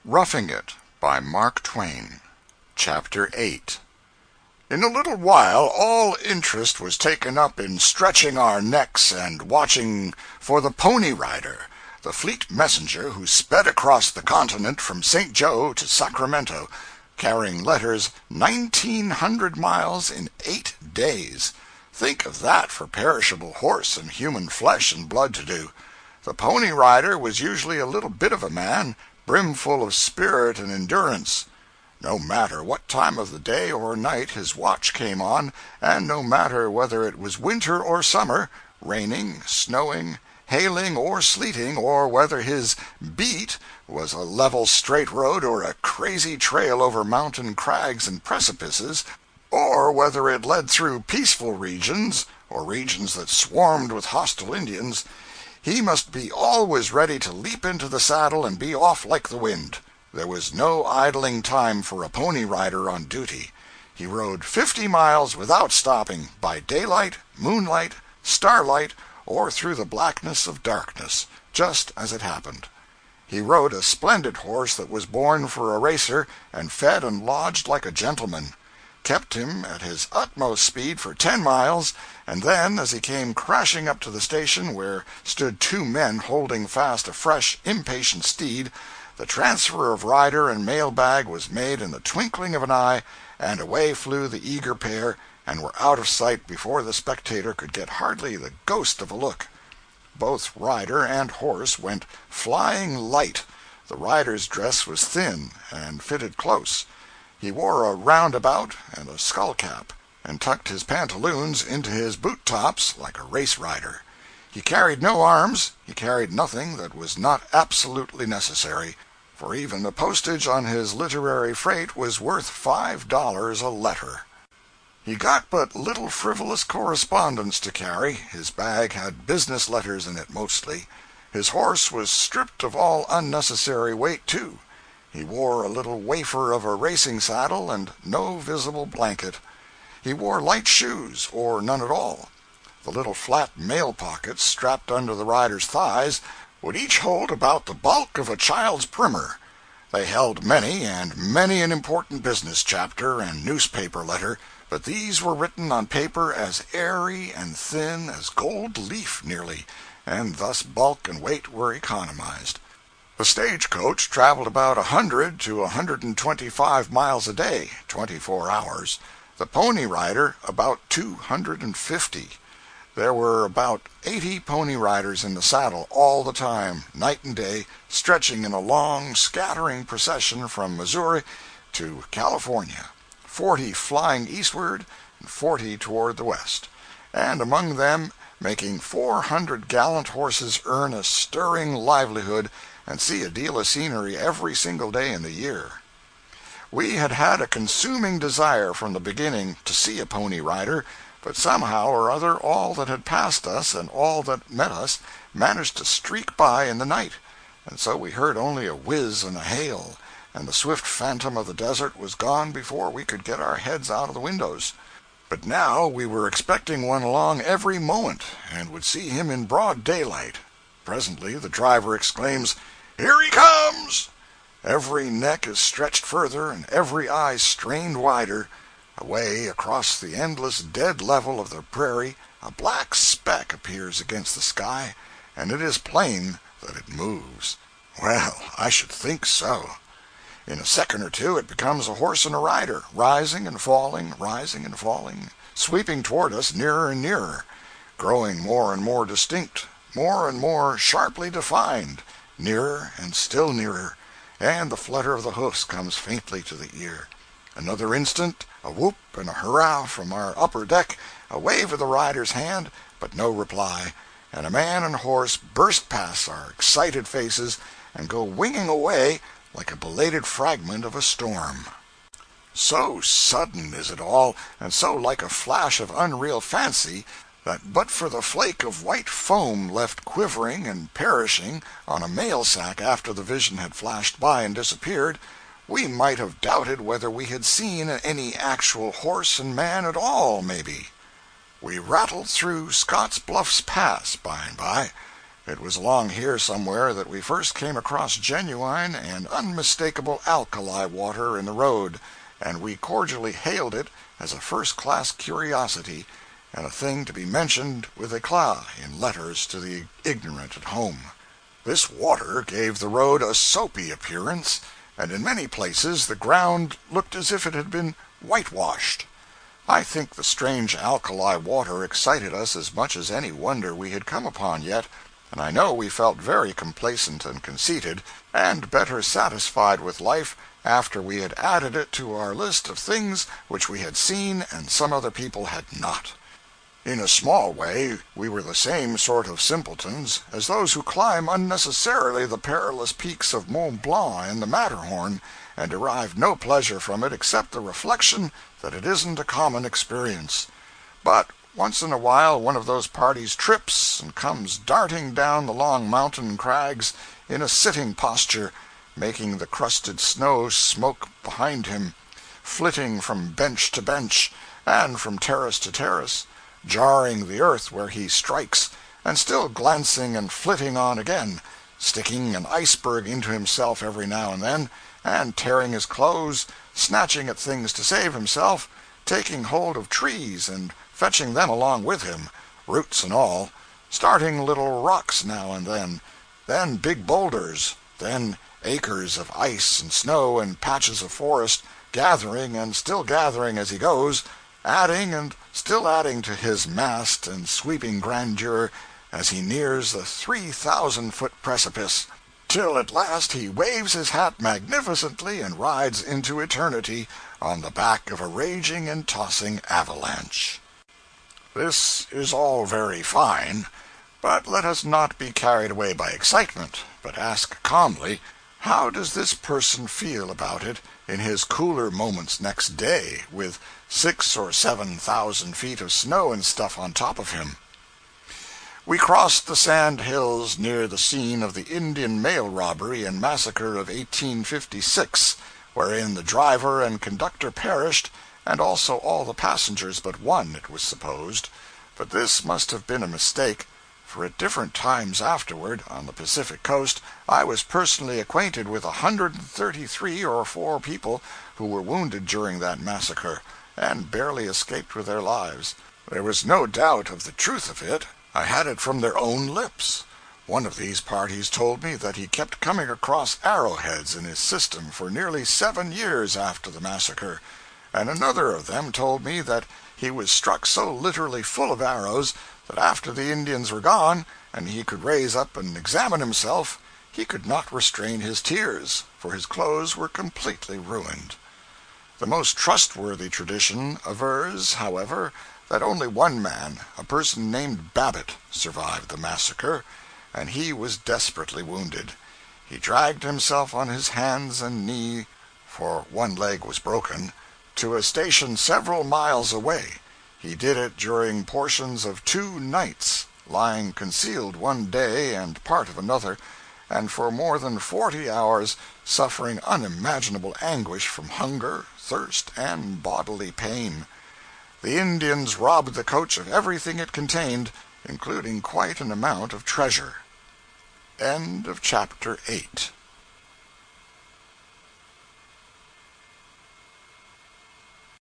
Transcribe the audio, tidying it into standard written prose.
Roughing It by Mark Twain. Chapter 8. In a little while all interest was taken up in stretching our necks and watching for the Pony Rider, the fleet messenger who sped across the continent from St. Joe to Sacramento, carrying letters 1,900 miles in 8 days. Think of that for perishable horse and human flesh and blood to do! The Pony Rider was usually a little bit of a man, brimful of spirit and endurance. No matter what time of the day or night his watch came on, and no matter whether it was winter or summer, raining, snowing, hailing, or sleeting, or whether his "beat" was a level straight road or a crazy trail over mountain crags and precipices, or whether it led through peaceful regions, or regions that swarmed with hostile Indians, he must be always ready to leap into the saddle and be off like the wind. There was no idling time for a Pony Rider on duty. He rode 50 miles without stopping, by daylight, moonlight, starlight, or through the blackness of darkness, just as it happened. He rode a splendid horse that was born for a racer, and fed and lodged like a gentleman. Kept him at his utmost speed for 10 miles, and then, as he came crashing up to the station where stood 2 men holding fast a fresh, impatient steed, the transfer of rider and mail bag was made in the twinkling of an eye, and away flew the eager pair, and were out of sight before the spectator could get hardly the ghost of a look. Both rider and horse went flying light. The rider's dress was thin and fitted close. He wore a roundabout and a skull-cap, and tucked his pantaloons into his boot-tops like a race-rider. He carried no arms, he carried nothing that was not absolutely necessary, for even the postage on his literary freight was worth $5 a letter. He got but little frivolous correspondence to carry. His bag had business letters in it mostly. His horse was stripped of all unnecessary weight, too. He wore a little wafer of a racing saddle and no visible blanket. He wore light shoes, or none at all. The little flat mail pockets strapped under the rider's thighs would each hold about the bulk of a child's primer. They held many and many an important business chapter and newspaper letter, but these were written on paper as airy and thin as gold leaf nearly, and thus bulk and weight were economized. The stagecoach traveled about 100 to 125 miles a day, 24 hours. The Pony Rider about 250. There were about 80 Pony Riders in the saddle all the time, night and day, stretching in a long, scattering procession from Missouri to California, 40 flying eastward and 40 toward the west, and among them making 400 gallant horses earn a stirring livelihood and see a deal of scenery every single day in the year. We had had a consuming desire from the beginning to see a Pony Rider, but somehow or other all that had passed us and all that met us managed to streak by in the night, and so we heard only a whiz and a hail, and the swift phantom of the desert was gone before we could get our heads out of the windows. But now we were expecting one along every moment, and would see him in broad daylight. Presently the driver exclaims, "Here he comes!" Every neck is stretched further, and every eye strained wider. Away across the endless dead level of the prairie a black speck appears against the sky, and it is plain that it moves. Well, I should think so. In a second or two it becomes a horse and a rider, rising and falling, sweeping toward us nearer and nearer, growing more and more distinct, more and more sharply defined, nearer and still nearer, and the flutter of the hoofs comes faintly to the ear. Another instant, a whoop and a hurrah from our upper deck, a wave of the rider's hand, but no reply, and a man and horse burst past our excited faces and go winging away like a belated fragment of a storm. So sudden is it all, and so like a flash of unreal fancy, that but for the flake of white foam left quivering and perishing on a mail sack after the vision had flashed by and disappeared, we might have doubted whether we had seen any actual horse and man at all, maybe. We rattled through Scott's Bluffs Pass by and by, It was along here somewhere that we first came across genuine and unmistakable alkali water in the road, and we cordially hailed it as a first-class curiosity and a thing to be mentioned with éclat in letters to the ignorant at home. This water gave the road a soapy appearance, and in many places the ground looked as if it had been whitewashed. I think the strange alkali water excited us as much as any wonder we had come upon yet, and I know we felt very complacent and conceited, and better satisfied with life after we had added it to our list of things which we had seen and some other people had not. In a small way, we were the same sort of simpletons as those who climb unnecessarily the perilous peaks of Mont Blanc and the Matterhorn, and derive no pleasure from it except the reflection that it isn't a common experience. But once in a while one of those parties trips and comes darting down the long mountain crags in a sitting posture, making the crusted snow smoke behind him, flitting from bench to bench, and from terrace to terrace, jarring the earth where he strikes, and still glancing and flitting on again, sticking an iceberg into himself every now and then, and tearing his clothes, snatching at things to save himself, taking hold of trees and fetching them along with him, roots and all, starting little rocks now and then big boulders, then acres of ice and snow and patches of forest, gathering and still gathering as he goes, adding and still adding to his massed and sweeping grandeur as he nears the 3,000-foot precipice, till at last he waves his hat magnificently and rides into eternity on the back of a raging and tossing avalanche. This is all very fine, but let us not be carried away by excitement, but ask calmly, how does this person feel about it in his cooler moments next day, with 6,000 or 7,000 feet of snow and stuff on top of him? We crossed the sand hills near the scene of the Indian mail robbery and massacre of 1856, wherein the driver and conductor perished, and also all the passengers but one, it was supposed. But this must have been a mistake, for at different times afterward, on the Pacific coast, I was personally acquainted with 133 or 4 people who were wounded during that massacre, and barely escaped with their lives. There was no doubt of the truth of it. I had it from their own lips. One of these parties told me that he kept coming across arrowheads in his system for nearly 7 years after the massacre, and another of them told me that he was struck so literally full of arrows that after the Indians were gone, and he could raise up and examine himself, he could not restrain his tears, for his clothes were completely ruined. The most trustworthy tradition avers, however, that only one man, a person named Babbitt, survived the massacre, and he was desperately wounded. He dragged himself on his hands and knee, for one leg was broken, to a station several miles away. He did it during portions of 2 nights, lying concealed one day and part of another, and for more than 40 hours suffering unimaginable anguish from hunger, thirst, and bodily pain. The Indians robbed the coach of everything it contained, including quite an amount of treasure. End of chapter 8.